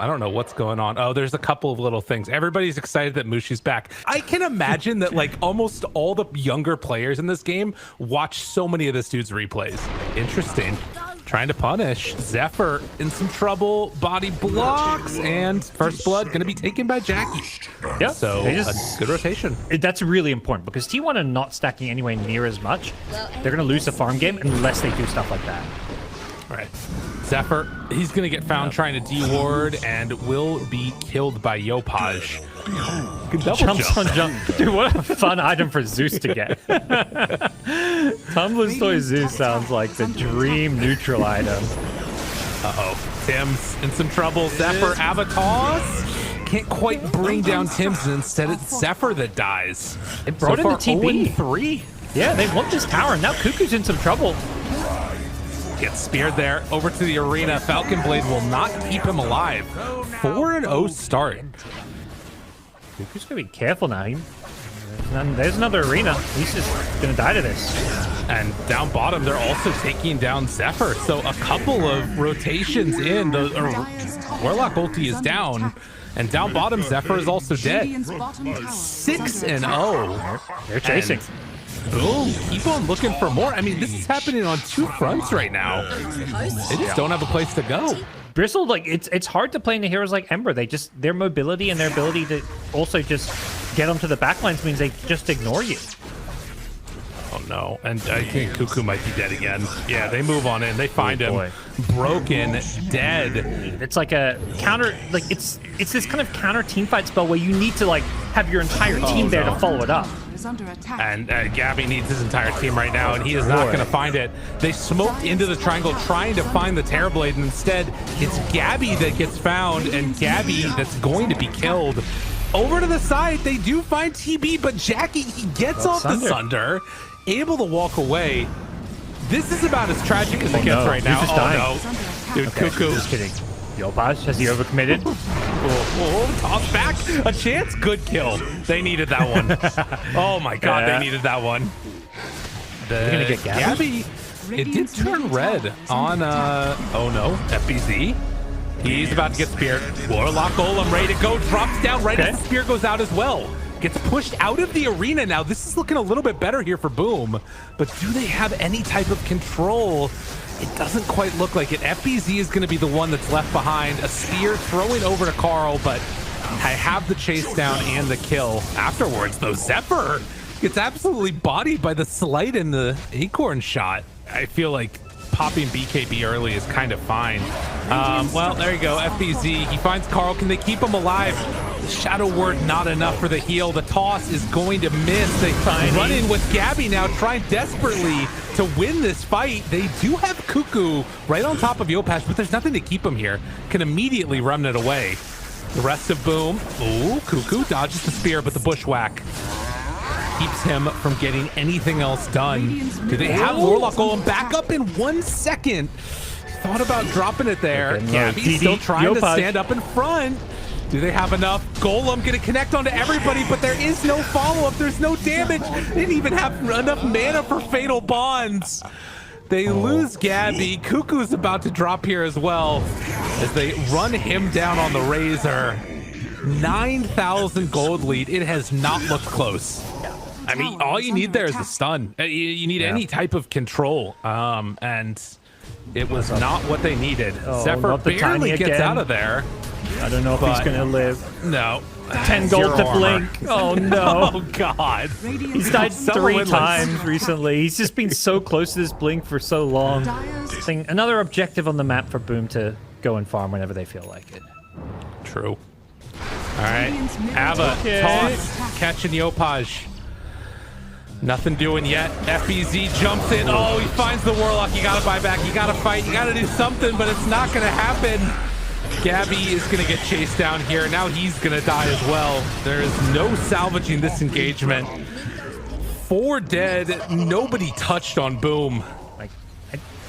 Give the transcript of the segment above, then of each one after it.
I don't know what's going on. Oh, there's a couple of little things. Everybody's excited that Mushi's back. I can imagine that like almost all the younger players in this game watch so many of this dude's replays. Interesting. Trying to punish. Zephyr in some trouble. Body blocks, and first blood going to be taken by Jackie. Yeah, so a good rotation. That's really important because T1 are not stacking anywhere near as much. They're going to lose the farm game unless they do stuff like that. All right. Zephyr, he's going to get found trying to D-ward and will be killed by Yopaj. Jumps on jump. Dude, what a fun item for Zeus to get. Tumbler's Toy Zeus sounds like the dream neutral item. Uh-oh. Tim's in some trouble. Zephyr avatars. Can't quite bring down Tim's, and instead it's Zephyr that dies. It brought in the TP. 0-3. Yeah, they want this tower. Now Cuckoo's in some trouble. Gets speared there. Over to the arena. Falcon Blade will not keep him alive. 4-0 start. Cuckoo's gonna be careful now. There's another arena. He's just gonna die to this. And down bottom, they're also taking down Zephyr. So a couple of rotations in. The Warlock ulti is down. And down bottom, Zephyr is also dead. 6-0. They're chasing. Boom, keep on looking for more. I mean, this is happening on two fronts right now. They just don't have a place to go. Bristle, like it's hard to play into heroes like Ember. Their mobility and their ability to also just get onto the backlines means they just ignore you. Oh no, and I think Cuckoo might be dead again. Yeah, they move on in. They find him broken, dead. It's like a counter, like it's this kind of counter team fight spell where you need to like have your entire team there to follow it up. And Gabby needs his entire team right now, and he is not going to find it. They smoked into the triangle trying to find the Terrorblade, and instead it's Gabby that gets found, and Gabby that's going to be killed. Over to the side, they do find TB, but Jackie, he gets off the Sunder, able to walk away. This is about as tragic as it gets right now. Oh no. Dude, okay, Cuckoo. Just kidding. Yopaj, has he overcommitted? Whoa, toss back. A chance. Good kill. They needed that one. Oh my god, they needed that one. We're gonna get Gabby. It did turn red on oh no, FBZ. He's about to get speared. Warlock Golem ready to go. Drops down right as the spear goes out as well. Gets pushed out of the arena now. This is looking a little bit better here for Boom. But do they have any type of control? It doesn't quite look like it. FBZ is going to be the one that's left behind. A spear throwing over to Carl, but I have the chase down and the kill. Afterwards, though, Zephyr gets absolutely bodied by the slight in the acorn shot. I feel like popping BKB early is kind of fine. Well, there you go. FBZ, he finds Carl. Can they keep him alive? Shadow Word, not enough for the heal. The toss is going to miss. They run in with Gabby now, trying desperately to win this fight. They do have Cuckoo right on top of Yopaj, but there's nothing to keep him here. Can immediately run it away. The rest of Boom. Ooh, Cuckoo dodges the spear, but the bushwhack keeps him from getting anything else done. Do they have Warlock Golem back up in 1 second? Thought about dropping it there. Gabby's still trying to stand up in front. Do they have enough? Golem gonna connect onto everybody, but there is no follow-up. There's no damage. They didn't even have enough mana for Fatal Bonds. They lose Gabby. Cuckoo's about to drop here as well as they run him down on the Razor. 9,000 gold lead. It has not looked close. I mean, all you need there is a stun. You need any type of control. And it was not what they needed. Zephyr barely gets out of there. I don't know if he's gonna live. No. 10 gold to blink. Oh no. Oh god. He's died 3 times recently. He's just been so close to this blink for so long. Another objective on the map for Boom to go and farm whenever they feel like it. True. All right. Ava, toss, catching Yopaj. Nothing doing yet. FBZ jumps in. Oh, he finds the Warlock. You gotta buy back. You gotta fight. You gotta do something, but it's not gonna happen. Gabby is going to get chased down here. Now he's going to die as well. There is no salvaging this engagement. 4 dead. Nobody touched on Boom.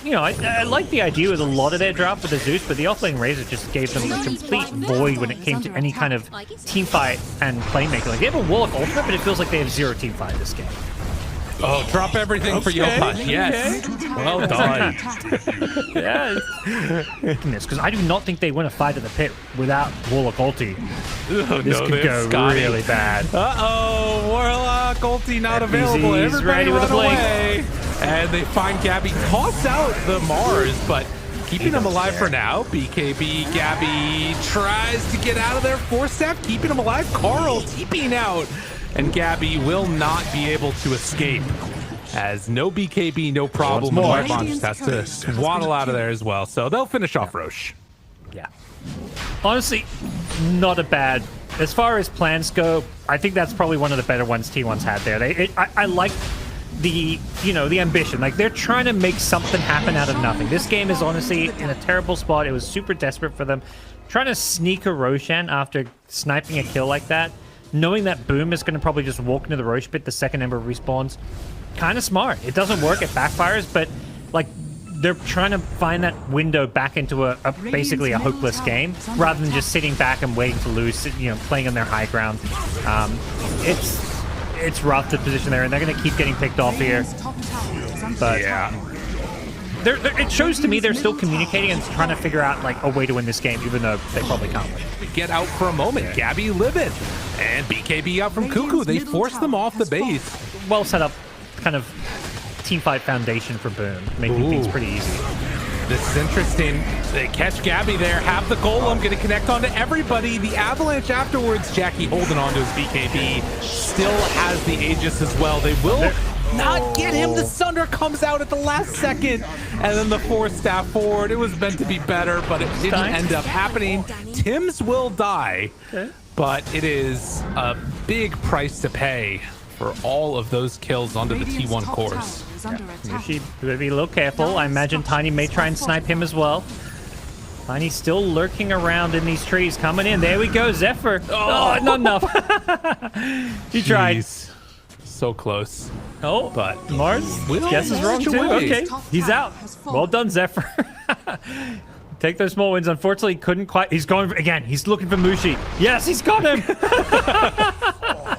I like the idea with a lot of their draft with the Zeus, but the offlane Razor just gave them a complete void when it came to any kind of team fight and playmaking. Like, they have a Warlock ultimate, but it feels like they have 0 team fight this game. Oh, drop everything for Yopash. Yes. Well done. Yeah. Because I do not think they win a fight at the pit without Warlock ulti. This could go really bad. Uh-oh. Warlock ulti not available. He's Everybody ready with a blink. away. And they find Gabby. Toss out the Mars, but keeping him alive for now. BKB, Gabby tries to get out of there. 4-step, keeping him alive. Carl TPing out. And Gabby will not be able to escape. As no BKB, no problem. And Whitemon just has to waddle out of there as well. So they'll finish off Roche. Yeah. Honestly, not a bad. As far as plans go, I think that's probably one of the better ones T1's had there. I like the ambition. Like, they're trying to make something happen out of nothing. This game is honestly in a terrible spot. It was super desperate for them. Trying to sneak a Roshan after sniping a kill like that, knowing that Boom is going to probably just walk into the Roche pit the second Ember respawns, kind of smart. It doesn't work, it backfires, but like they're trying to find that window back into basically a hopeless game rather than just sitting back and waiting to lose, playing on their high ground. It's rough, the position there, and they're going to keep getting picked off here. But yeah. It shows to me they're still communicating and trying to figure out like a way to win this game, even though they probably can't win. Get out for a moment. Yeah. Gabby living. And BKB out from Cuckoo. They force them off the base. Well set up kind of teamfight foundation for Boom, making things pretty easy. This is interesting. They catch Gabby there, have the golem, going to connect onto everybody. The Avalanche afterwards, Jackie holding on to his BKB, still has the Aegis as well. They will not get him. The Sunder comes out at the last second, and then the 4-staff forward. It was meant to be better, but it didn't end up happening. Tims will die, but it is a big price to pay for all of those kills onto the T1 course. Yeah. Mushi better be a little careful. I imagine Tiny may try and snipe him as well. Tiny's still lurking around in these trees, coming in. There we go, Zephyr. Oh, not enough. He tried. So close. Oh, but Mars guess is wrong too. Okay, he's out. Well done, Zephyr. Take those small wins. Unfortunately, couldn't quite. He's going again. He's looking for Mushi. Yes, he's got him.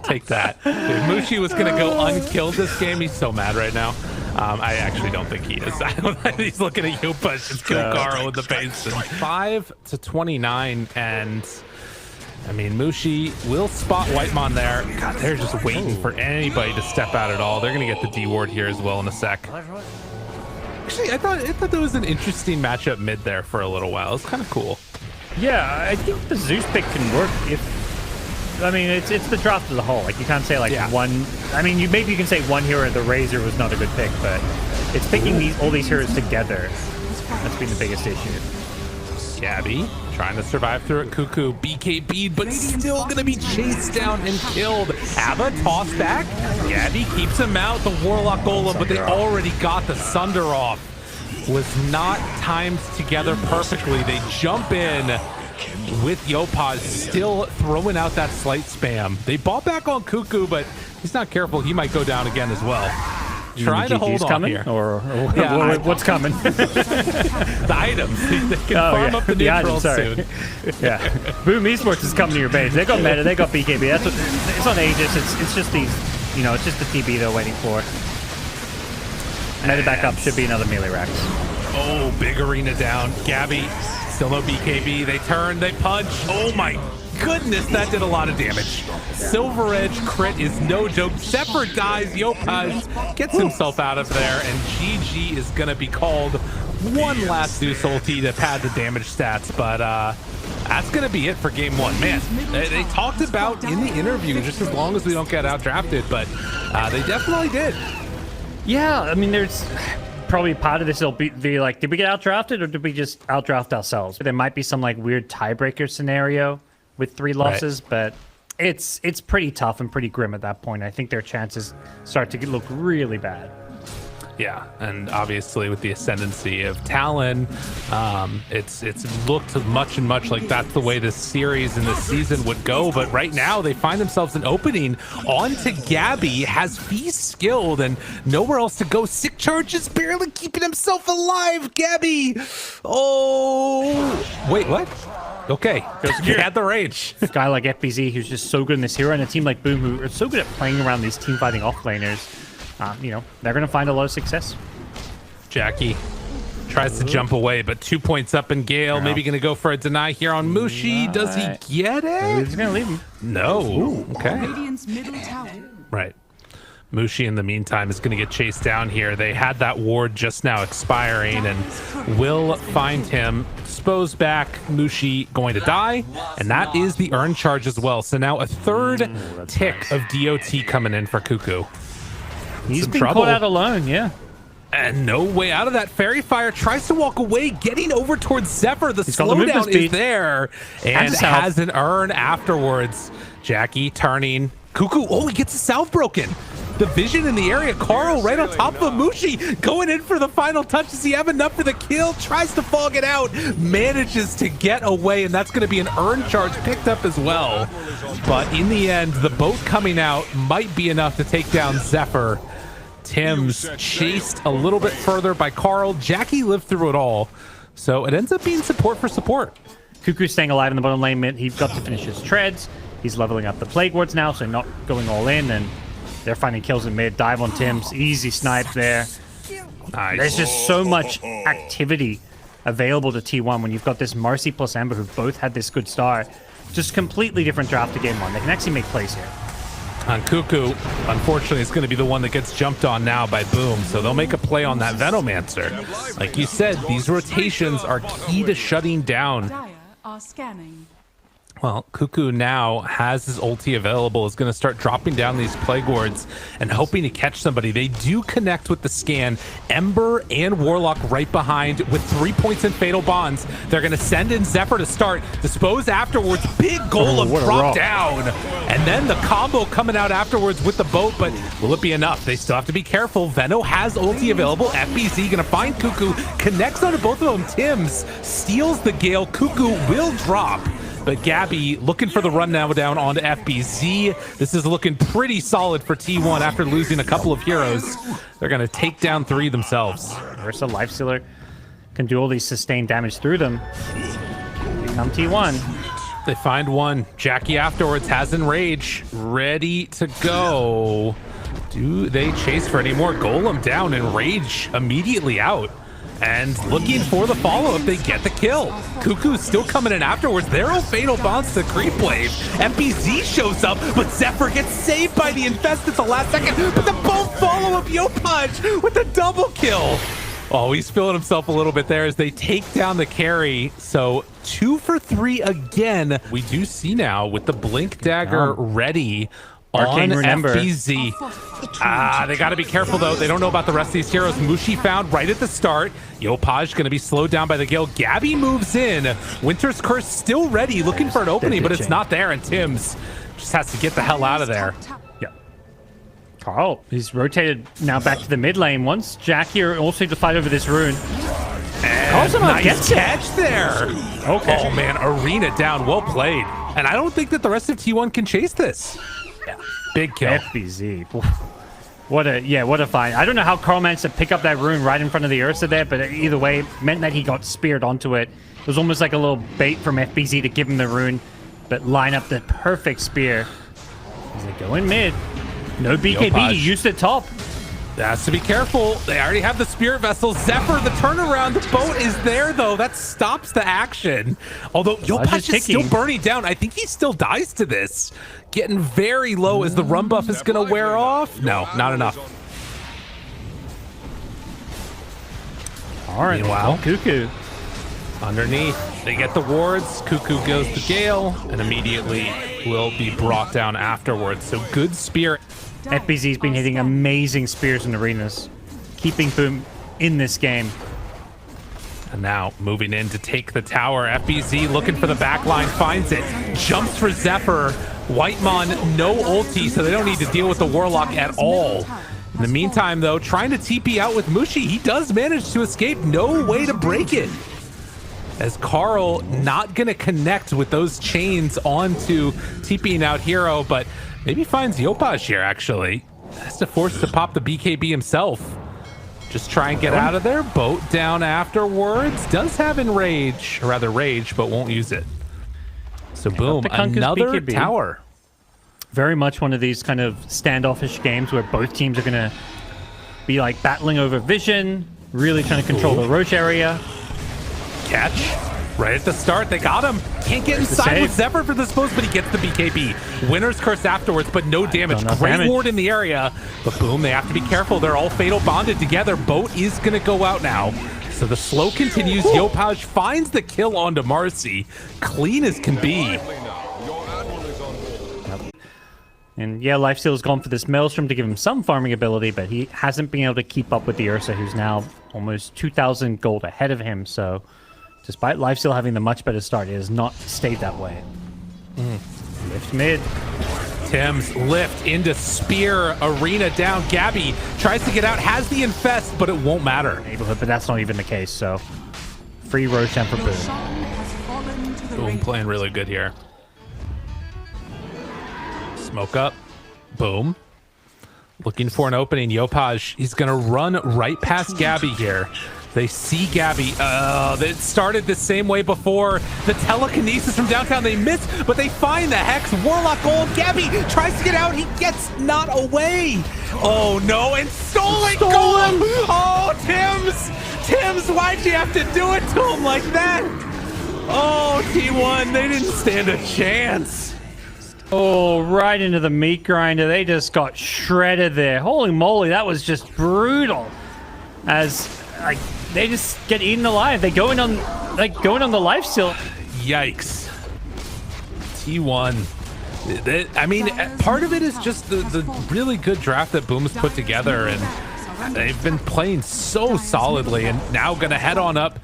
Take that. Dude, Mushi was going to go unkilled this game. He's so mad right now. I actually don't think he is. I don't think he's looking at you, but just kill Garo in the base. 5-29, and I mean, Mushi will spot Whitemon there. God, they're just waiting for anybody to step out at all. They're going to get the D ward here as well in a sec. Actually, I thought there was an interesting matchup mid there for a little while. It's kind of cool. Yeah, I think the Zeus pick can work if. I mean, it's the draft as a whole. Like, you can't say, like, one... I mean, maybe you can say one hero, the Razor, was not a good pick, but it's picking all these heroes together. That's been the biggest issue. Gabby trying to survive through it. Cuckoo BKB'd, but still going to be chased down and killed. Ava tossed back. Gabby keeps him out. The Warlock Golem, but they already got the Sunder off. Was not timed together perfectly. They jump in with Yopaj still throwing out that slight spam. They bought back on Cuckoo, but he's not careful. He might go down again as well. Try to hold on here. Or what's coming? The items. They can farm up the neutrals soon. Yeah. Boom Esports is coming to your base. They got meta. They got BKB. That's what, it's on Aegis. It's just these, it's just the TB they're waiting for. Meta back up should be another melee Rax. Oh, big arena down. Gabby. Still no BKB. They turn, they punch. Oh my goodness, that did a lot of damage. Silver Edge crit is no joke. Zephyr dies. Yopaj gets himself out of there, and GG is going to be called. One last Zeus ulti to pad the damage stats, but that's going to be it for game one. Man, they talked about in the interview, just as long as we don't get out-drafted, but they definitely did. Yeah, I mean, there's... Probably part of this will be like, did we get out-drafted or did we just out-draft ourselves? There might be some like weird tiebreaker scenario with 3 losses, but it's pretty tough and pretty grim at that point. I think their chances start to look really bad. Yeah, and obviously with the ascendancy of Talon, it's looked much like that's the way this series and this season would go. But right now they find themselves an opening onto Gabby, has Feast skilled and nowhere else to go. Sick Charge is barely keeping himself alive. Gabby, oh wait, what? Okay, he had the rage. A guy like FBZ who's just so good in this hero, and a team like Boom who are so good at playing around these team fighting offlaners. you know, they're going to find a lot of success. Jackie tries to jump away, but 2 points up in Gale. Maybe going to go for a deny here on Mushi. Does he get it? He's going to leave him. No. Okay. Radiant's middle tower. Right. Mushi, in the meantime, is going to get chased down here. They had that ward just now expiring and will find him. Exposed back. Mushi going to die. And that is the earn charge as well. So now a third tick of DOT coming in for Cuckoo. He's been caught out alone, yeah. And no way out of that. Fairy Fire tries to walk away, getting over towards Zephyr. The slowdown is there and has an earn afterwards. Jackie turning. Cuckoo, oh, he gets the south broken. The vision in the area. Carl right on top of Mushi, going in for the final touch. Does he have enough for the kill? Tries to fog it out, manages to get away, and that's going to be an earn charge picked up as well. But in the end, the boat coming out might be enough to take down Zephyr. Tim's chased a little bit further by Carl. Jackie lived through it all, so it ends up being support for support. Cuckoo's staying alive in the bottom lane mid. He's got to finish his treads. He's leveling up the plague wards now, so not going all in, and they're finding kills in mid. Dive on Tim's. Easy snipe there. Nice. There's just so much activity available to T1 when you've got this Marcy plus Ember who both had this good start. Just completely different draft to game one. They can actually make plays here. On Cuckoo, unfortunately, it's going to be the one that gets jumped on now by Boom, so they'll make a play on that Venomancer. Like you said, these rotations are key to shutting down. Dire are scanning. Well, Cuckoo now has his ulti available, is going to start dropping down these plague wards and hoping to catch somebody. They do connect with the scan. Ember and Warlock right behind with 3 points in Fatal Bonds. They're going to send in Zephyr to start. Dispose afterwards. Big Golem drop down. And then the combo coming out afterwards with the boat, but will it be enough? They still have to be careful. Veno has ulti available. FBZ going to find Cuckoo. Connects onto both of them. Tims steals the Gale. Cuckoo will drop. But Gabby looking for the run now down onto FBZ. This is looking pretty solid for T1 after losing a couple of heroes. They're going to take down 3 themselves. Versa Lifestealer can do all these sustained damage through them. Become T1. They find one. Jackie afterwards has Enrage. Ready to go. Do they chase for any more? Golem down. Enrage immediately out. And looking for the follow-up, they get the kill. Cuckoo's still coming in afterwards. They're all Fatal Bonds to creep wave. MPZ shows up, but Zephyr gets saved by the Infest at the last second. But the both follow-up Yopaj with the double kill. Oh, he's feeling himself a little bit there as they take down the carry. So 2 for 3 again. We do see now with the Blink Dagger ready on FBZ. They got to be careful, though. They don't know about the rest of these heroes. Mushi found right at the start. Yopaj going to be slowed down by the Gale. Gabby moves in. Winter's Curse still ready, looking for an opening, but it's not there. And Tims just has to get the hell out of there. Yeah. Carl, he's rotated now back to the mid lane. Once Jack here also to fight over this rune. And nice catch there. Okay. Oh, man. Arena down. Well played. And I don't think that the rest of T1 can chase this. Big kill. FBZ. What a find. I don't know how Carl managed to pick up that rune right in front of the Ursa there, but either way, it meant that he got speared onto it. It was almost like a little bait from FBZ to give him the rune, but line up the perfect spear. As they go in mid. No BKB, Yopaj. he used it top. Has to be careful. They already have the Spirit Vessel. Zephyr, the turnaround. The boat is there, though. That stops the action. Although Yopaj is still burning down. I think he still dies to this. Getting very low as the run buff is going to wear off. No, not enough. All right, meanwhile, Cuckoo. Underneath, they get the wards. Cuckoo goes to Gale and immediately will be brought down afterwards. So good spear. FBZ's been hitting amazing spears in arenas, keeping Boom in this game. And now moving in to take the tower. FBZ looking for the back line, finds it, jumps for Zephyr. Whitemon, no ulti, so they don't need to deal with the Warlock at all. In the meantime, though, trying to TP out with Mushi, he does manage to escape. No way to break it. As Carl not going to connect with those chains onto TPing out Hero, but maybe finds Yopaj here, actually. Has to force to pop the BKB himself. Just try and get out of there. Boat down afterwards. Does have Enrage, or rather Rage, but won't use it. So boom, another tower. Very much one of these kind of standoffish games where both teams are going to be like battling over vision, really trying to control the Roche area. Catch right at the start. They got him. Can't get inside with Zephyr for this post, but he gets the BKB. Winner's Curse afterwards, but no damage. Great ward in the area. But boom, they have to be careful. They're all fatal bonded together. Boat is going to go out now. So the slow continues. Yopaj finds the kill onto Marcy. Clean as can be. And yeah, Lifesteal's gone for this Maelstrom to give him some farming ability, but he hasn't been able to keep up with the Ursa, who's now almost 2,000 gold ahead of him. So despite Lifesteal having the much better start, it has not stayed that way. Lift mid. Tim's lift into Spear, Arena down. Gabby tries to get out, has the infest, but it won't matter. Neighborhood, but that's not even the case, so free Roshan for Boom. Boom playing really good here. Smoke up. Boom. Looking for an opening. Yopaj, he's going to run right past Gabby here. They see Gabby. It started the same way before. The telekinesis from downtown, they miss, but they find the Hex. Warlock Golem. Gabby tries to get out. He gets not away. Oh, no. And stolen Golem. Oh, Tim's, why'd you have to do it to him like that? Oh, T1, they didn't stand a chance. Oh, right into the meat grinder. They just got shredded there. Holy moly, that was just brutal. As like they just get eaten alive. They going on the life steal. Yikes. T1. I mean, part of it is just the really good draft that Boom's put together, and they've been playing so solidly, and now gonna head on up,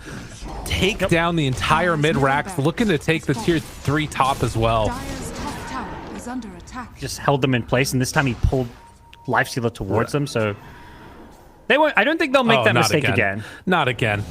take down the entire mid racks, looking to take the tier 3 top as well. Just held them in place, and this time he pulled Lifestealer towards them, so they won't. I don't think they'll make that mistake again. Not again.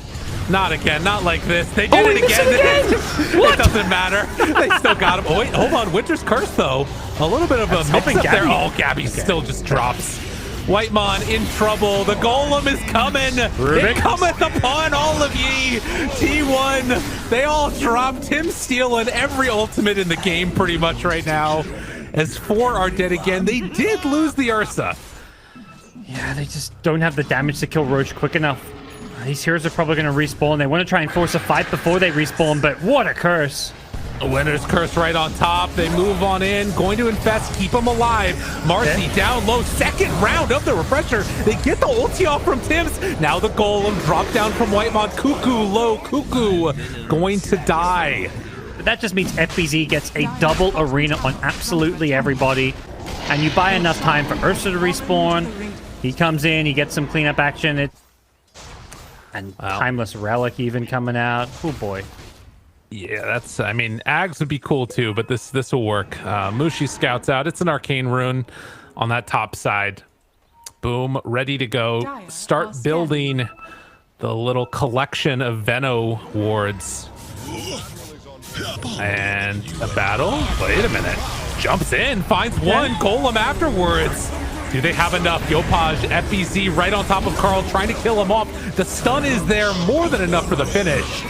Not again. Not like this. They did it again. It doesn't matter. They still got him. Oh, wait, hold on. Winter's Curse, though. A little bit of a mix-up there. Oh, Gabby still just drops. Whitemon in trouble. The Golem is coming. It cometh upon all of ye. T1. They all dropped. Him stealing every ultimate in the game pretty much right now. As 4 are dead again. They did lose the Ursa. Yeah, they just don't have the damage to kill Roach quick enough. These heroes are probably going to respawn. They want to try and force a fight before they respawn, but what a curse. A Winner's Curse right on top. They move on in, going to infest, keep them alive. Marcy down low, second round of the refresher. They get the ulti off from Tims. Now the Golem drop down from Whitemon. Cuckoo low, Cuckoo going to die. But that just means FBZ gets a double arena on absolutely everybody. And you buy enough time for Ursa to respawn. He comes in, he gets some cleanup action. And Timeless Relic even coming out. Oh boy. Yeah, that's, I mean, Ags would be cool too, but this will work. Mushi scouts out. It's an arcane rune on that top side. Boom, ready to go. Start building the little collection of Veno wards. And a battle. Wait a minute. Jumps in, finds one. Golem afterwards. Do they have enough? Yopaj, FBZ right on top of Carl, trying to kill him off. The stun is there, more than enough for the finish,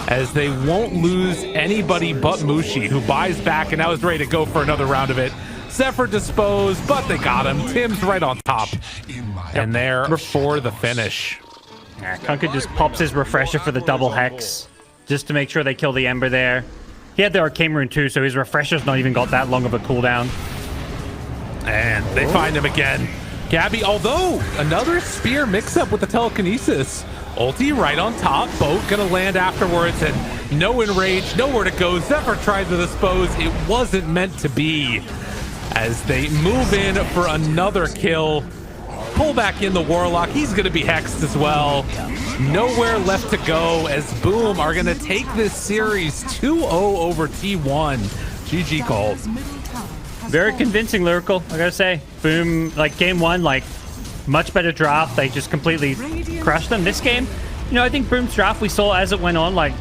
as they won't lose anybody but Mushi, who buys back and now is ready to go for another round of it. Zephyr disposed, but they got him. Tim's right on top. And there for the finish. Yeah, Kunkka just pops his refresher for the double hex, just to make sure they kill the Ember there. He had the Arcane Rune too, so his refresher's not even got that long of a cooldown. And they find him again. Gabby, although another spear mix-up with the telekinesis. Ulti right on top. Boat gonna land afterwards, and no enrage, nowhere to go. Zephyr tried to dispose. It wasn't meant to be. As they move in for another kill. Pull back in the Warlock. He's gonna be hexed as well. Nowhere left to go, as Boom are gonna take this series 2-0 over T1. GG call. Very convincing, Lyrical, I gotta say. Boom, like game 1, like much better draft. They just completely crushed them. This game, you know, I think Boom's draft we saw as it went on, like,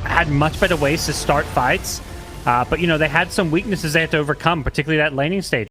had much better ways to start fights. But, you know, they had some weaknesses they had to overcome, particularly that laning stage.